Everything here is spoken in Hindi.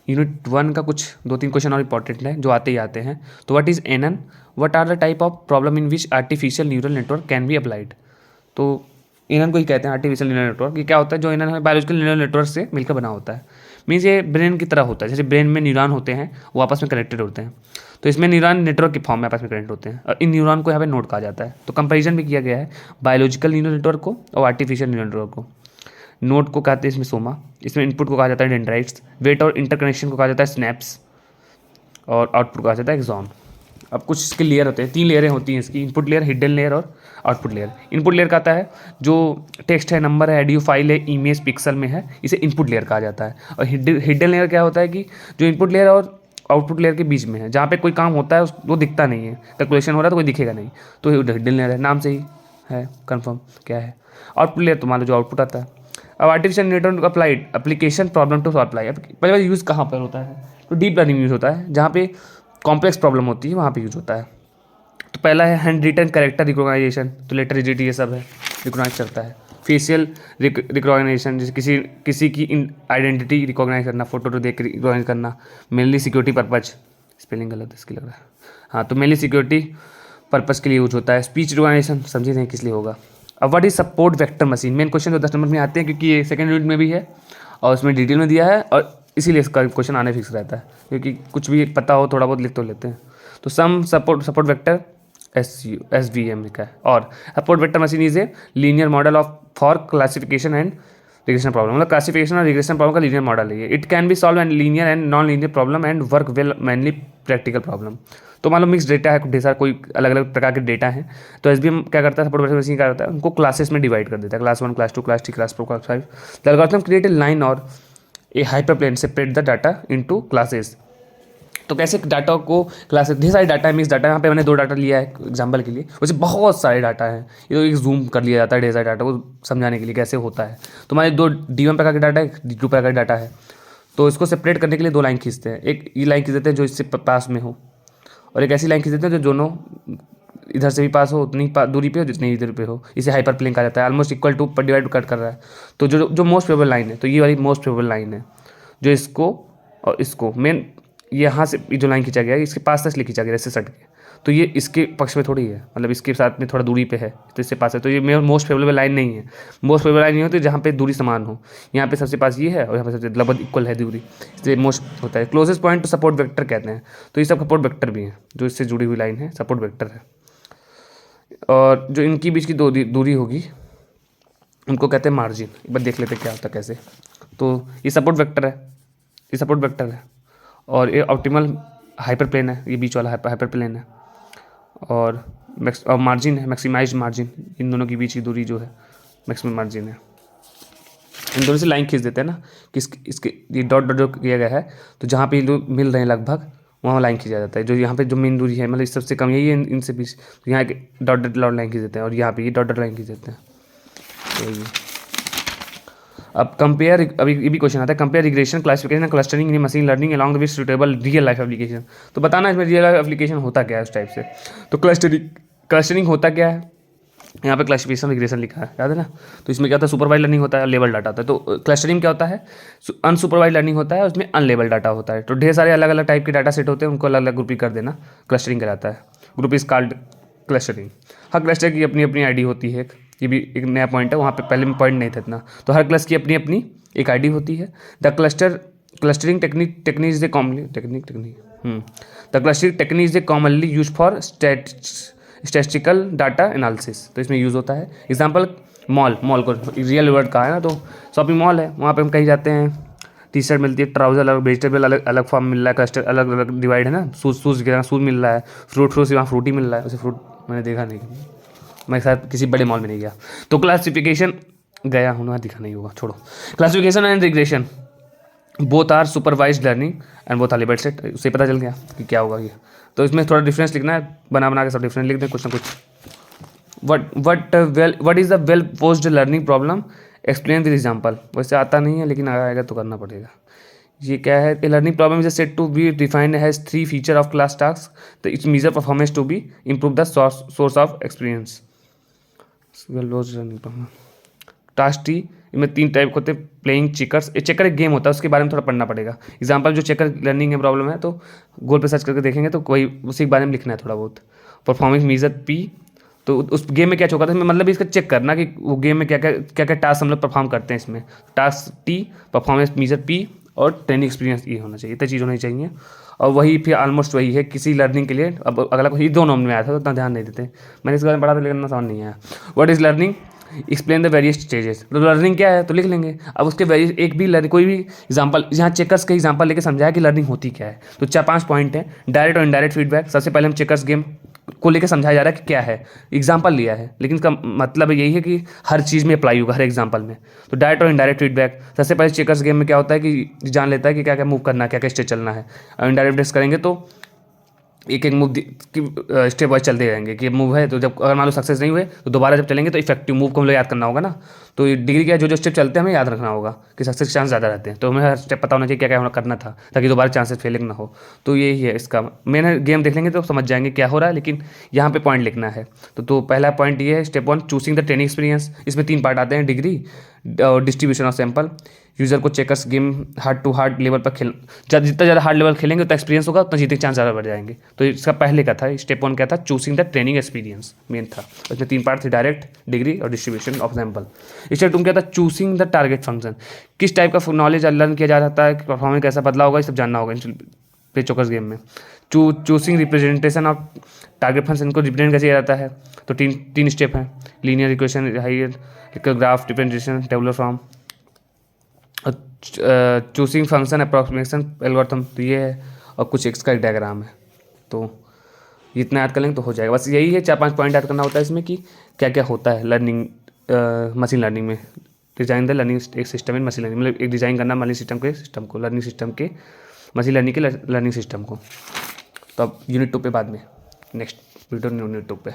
यूनिट 1 का कुछ 2-3 क्वेश्चन और इंपॉर्टेंट है जो आते ही आते हैं। तो what is ANN, what are the type of problem in which artificial neural network can be applied. तो एनन को ही कहते हैं आर्टिफिशियल न्यूरल नेटवर्क। ये क्या होता है, जो एनन है बायोलॉजिकल न्यूरल नेटवर्क से मिलकर बना होता है। मीन्स ये ब्रेन की तरह होता है, जैसे ब्रेन में न्यूरॉन होते हैं वो आपस में कनेक्टेड होते हैं, तो इसमें न्यूरॉन नेटवर्क के फॉर्म में आपस में कनेक्ट होते हैं और इन न्यूरॉन को यहाँ पे नोड कहा जाता है। तो कंपैरिजन भी किया गया है बायोलॉजिकल न्यूरल नेटवर्क को और आर्टिफिशियल न्यूरल नेटवर्क को। नोड को कहते हैं इसमें सोमा, इसमें इनपुट को कहा जाता है डेंड्राइट्स, वेट और इंटरकनेक्शन को कहा जाता है स्नैप्स, और आउटपुट कहा जाता है एक्सॉन। अब कुछ इसके लेयर होते हैं, 3 लेयरें होती हैं इसकी, इनपुट लेयर, हिडन लेयर और आउटपुट लेयर। इनपुट लेयर कहता है जो टेक्स्ट है, नंबर है, ऑडियो फाइल है, इमेज पिक्सल में है, इसे इनपुट लेयर कहा जाता है। और हिडन लेयर क्या होता है कि जो इनपुट लेयर और आउटपुट लेयर के बीच में है, जहाँ पे कोई काम होता है वो दिखता नहीं है, कैलकुलेशन हो रहा है तो कोई दिखेगा नहीं, तो हिडन लेयर है, नाम से ही है कन्फर्म क्या है। आउटपुट लेयर तो मान लो जो आउटपुट आता है। अब artificial network applied application problem to apply. अब पहले बार यूज़ कहाँ पर होता है, तो डीप लर्निंग यूज़ होता है, जहाँ पे कॉम्प्लेक्स प्रॉब्लम होती है वहाँ पे यूज़ होता है। तो पहला है हैंड रिटन कैरेक्टर रिकॉग्नाइजेशन, तो लेटर रिजिडी ये सब है, रिकॉग्नाइज करता है। फेशियल रिकॉग्नाइजेशन, जैसे किसी की आइडेंटिटी रिकॉग्नाइज करना, फोटो तो देख रिकॉग्नाइज करना। मेनली सिक्योरिटी पर्पज, स्पेलिंग गलत है इसकी लग रहा है, हाँ, तो मेनली सिक्योरिटी पर्पज़ के लिए यूज होता है। स्पीच रिकॉग्नाइजेशन समझे नहीं किस लिए होगा। अब what is support vector machine, main question जो 10 नंबर में आते हैं, क्योंकि ये सेकंड यूनिट में भी है और उसमें डिटेल में दिया है, और इसीलिए इसका क्वेश्चन आने फिक्स रहता है, क्योंकि कुछ भी पता हो थोड़ा बहुत लिख तो लेते हैं। तो सम सपोर्ट वेक्टर SVM लिखा है। और support vector machine is a linear model of for classification and regression problem, मतलब क्लासिफिकेशन और रिग्रेशन प्रॉब्लम का लीनियर मॉडल है ये। It can be solve and linear and non linear problem and work well mainly practical problem. तो मान लो मिक्स डेटा है, ढेर सारा कोई अलग अलग प्रकार के डेटा हैं, तो SVM क्या करता है, सपोर्ट वेक्टर मशीन क्या करता है, उनको क्लासेस में डिवाइड कर देता है, class 1, class 2, class 3, class 4, class 5। The algorithm create a line और a hyperplane separate the data into classes. तो कैसे डाटा को क्लास, ढेर सारे डाटा है, मिक्स डाटा है, यहाँ पे मैंने 2 डाटा लिया है एग्जांपल के लिए, वैसे बहुत सारे डाटा हैं, ये तो एक जूम कर लिया जाता है ढेर सारे डाटा को समझाने के लिए कैसे होता है। तो हमारे 2 D1 प्रकार के डाटा है, D2 प्रकार का डाटा है, तो इसको सेपरेट करने के लिए 2 लाइन खींचते हैं। एक ये लाइन खींच देते हैं जो इससे पास में हो, और एक ऐसी लाइन खींच देते हैं जो दोनों इधर से भी पास हो, उतनी दूरी पे हो जितनी इधर पे हो, इसे हाइपर प्लेन कहा जाता है। ऑलमोस्ट इक्वल टू पर डिवाइड कट कर रहा है, तो जो मोस्ट फेवरेबल लाइन है, तो ये वाली मोस्ट फेवरेबल लाइन है, जो इसको और इसको मेन यहाँ से जो लाइन खींचा गया है इसके पास तक इसलिए खींचा गया इससे सट के, तो ये इसके पक्ष में थोड़ी है, मतलब इसके साथ में थोड़ा दूरी पे है, तो इससे पास है, तो ये मेरा मोस्ट फेवरेबल लाइन नहीं है। मोस्ट फेवरेबल लाइन नहीं होती जहाँ पे दूरी समान हो, यहाँ पे सबसे पास ये है और यहाँ पे सबसे लगभग इक्वल है दूरी, इसलिए मोस्ट होता है। Closest point two support vector कहते हैं, तो ये सब सपोर्ट वेक्टर भी है, जो इससे जुड़ी हुई लाइन है सपोर्ट वेक्टर है। और जो इनकी बीच की दूरी होगी उनको कहते हैं मार्जिन। एक बार देख लेते क्या होता है कैसे। तो ये सपोर्ट वेक्टर है, ये सपोर्ट वेक्टर है, और ये ऑप्टिमल हाइपर प्लेन है, ये बीच वाला हाइपर प्लेन है, और मार्जिन है मैक्सिमाइज मार्जिन, इन दोनों के बीच की दूरी जो है मैक्सिमम मार्जिन है। इन दोनों से लाइन खींच देते हैं ना कि इसके ये डॉट डॉट जो किया गया है, तो जहाँ पे लोग मिल रहे हैं लगभग वहाँ लाइन खींचा जाता है। जो यहाँ पे जो मेन दूरी है, मतलब इस सबसे कम यही है इनसे बीच, तो यहाँ एक डॉट डॉट लाइन खींच देते हैं, और यहाँ पे ये डॉट डॉट लाइन खींच देते हैं। तो ये अब कंपेयर, अभी ये भी क्वेश्चन आता है, compare regression classification and clustering in machine learning along with suitable real life application. तो बताना इसमें रियल लाइफ एप्लीकेशन होता क्या है उस टाइप से। तो क्लस्टरिंग होता क्या है, यहाँ पे क्लासिफिकेशन रिग्रेशन लिखा है, याद है ना। तो इसमें क्या होता है, सुपरवाइज लर्निंग होता है, लेबल डाटा होता है। तो क्लस्टरिंग क्या होता है, अनसुपरवाइज लर्निंग होता है, उसमें अनलेबल डाटा होता है। तो ढेर सारे अलग अलग टाइप के डाटा सेट होते हैं, उनको अलग अलग ग्रुपिंग कर देना क्लस्टरिंग कहलाता है। Group is called clustering. Her cluster की अपनी अपनी आईडी होती है, ये भी एक नया पॉइंट है, वहाँ पे पहले में पॉइंट नहीं था इतना। तो हर क्लस्टर की अपनी अपनी एक आईडी होती है। The clustering technique is a commonly the clustering technique is a commonly use for statistical data analysis. तो इसमें यूज़ होता है। एग्जांपल मॉल को रियल वर्ड कहा है ना, तो शॉपिंग मॉल है, वहाँ पे हम कहीं जाते हैं, टी शर्ट मिलती है, ट्राउजर अलग, वेजिटेबल अलग अलग फॉर्म मिल रहा है, क्लस्टर अलग अलग डिवाइड है ना, शूज़ मिल रहा है, फ्रूट वहाँ फ्रूट ही मिल रहा है। वैसे फ्रूट मैंने देखा नहीं, मैं शायद किसी बड़े मॉल में नहीं गया। तो क्लासिफिकेशन गया हूँ ना, दिखा नहीं होगा, छोड़ो। Classification and regression both are supervised learning and both are label set. उससे पता चल गया कि क्या होगा ये। तो इसमें थोड़ा डिफरेंस लिखना है, बना के सब डिफरेंस लिख दें कुछ ना कुछ। What is the well posed learning problem, explain with example. वैसे आता नहीं है लेकिन आएगा तो करना पड़ेगा। ये क्या है, a learning problem is set to be defined has 3 feature of class task, तो it's major performance to be improve the source of experience. Task T इनमें 3 टाइप होते हैं, प्लेइंग चेकर्स। चेकर एक गेम होता है, उसके बारे में थोड़ा पढ़ना पड़ेगा। एग्जाम्पल जो चेकर लर्निंग में प्रॉब्लम है, तो गूगल पे सर्च करके देखेंगे तो कोई उसी के बारे में लिखना है थोड़ा बहुत। परफॉर्मेंस मीजर पी, तो उस गेम में क्या होगा था, मतलब इसका चेक करना कि वो गेम में क्या क्या टास्क हम लोग परफॉर्म करते हैं इसमें। Task T, performance measure P, और ट्रेनिंग एक्सपीरियंस ये होना चाहिए, इतनी चीज़ होनी चाहिए। और वही फिर ऑलमोस्ट वही है किसी लर्निंग के लिए। अब अगला कुछ 2 नंबर में आया था तो उतना ध्यान नहीं देते, मैंने इसके बारे में पढ़ा था लेकिन ना समझ नहीं आया। What is learning, explain the various stages. तो लर्निंग क्या है तो लिख लेंगे। अब उसके वेरियस एक भी लर्निंग कोई भी एग्जांपल, यहाँ चेकर्स के एग्जांपल लेके समझाया कि लर्निंग होती क्या है। तो 4-5 पॉइंट है। डायरेक्ट और इनडायरेक्ट फीडबैक, सबसे पहले हम चेकर्स गेम को लेकर समझाया जा रहा है कि क्या है, एग्जांपल लिया है, लेकिन इसका मतलब यही है कि हर चीज़ में अप्लाई होगा, हर एग्जांपल में। तो डायरेक्ट और इनडायरेक्ट फीडबैक, सबसे पहले चेकर्स गेम में क्या होता है कि जान लेता है कि क्या क्या मूव करना है, क्या क्या स्टेज चलना है। और इनडायरेक्ट बेस करेंगे तो एक एक मूव की स्टेप वाइज चलते रहेंगे कि मूव है तो जब अगर मान लो सक्सेस नहीं हुए तो दोबारा जब चलेंगे तो इफेक्टिव मूव को हम लोग याद करना होगा ना। तो डिग्री क्या जो जो स्टेप चलते हैं हमें याद रखना होगा कि सक्सेस के चांस ज़्यादा रहते हैं, तो हमें हर स्टेप पता होना चाहिए क्या क्या करना था ताकि दोबारा चांसेस फेलिंग ना हो। तो यही है इसका मैंने गेम देख लेंगे तो समझ जाएंगे क्या हो रहा है, लेकिन यहाँ पे पॉइंट लिखना है। तो पहला पॉइंट ये है, step 1 choosing the training experience. इसमें 3 पार्ट आते हैं, degree, distribution of sample. User को checkers game hard to hard level पर जितना ज़्यादा हार्ड लेवल खेलेंगे उतना एक्सपीरियंस होगा, उतना जीतने के चांस ज़्यादा बढ़ जाएंगे। तो इसका पहले का था, स्टेप 1 क्या था, choosing the training experience main था। उसमें 3 पार्ट थे, डायरेक्ट, डिग्री और डिस्ट्रीब्यूशन ऑफ सैंपल। स्टेप 2 क्या था, चूसिंग द टारगेट फंक्शन। किस टाइप का नॉलेज लर्न किया जा सकता है, परफॉर्मेंस कैसा बदला होगा, ये सब जानना होगा चेकर्स गेम में। Choosing representation of target function को रिप्रेजेंट कैसे किया जाता है, तो 3 स्टेप हैं, linear equation, higher graph representation, tabular form, choosing function approximation algorithm, तो ये है। और कुछ एक्स का एक डायग्राम है। तो इतना याद कर लेंगे तो हो जाएगा, बस यही है। 4-5 पॉइंट याद करना होता है इसमें कि क्या क्या होता है लर्निंग, मशीन लर्निंग में। डिजाइन द लर्निंग एक सिस्टम इन मशीन लर्निंग, मतलब एक डिज़ाइन करना मशीन सिस्टम को लर्निंग सिस्टम के, मशीन लर्निंग के लर्निंग सिस्टम को। तो अब यूनिट 2 पे बाद में, नेक्स्ट वीडियो यूनिट 2 पे।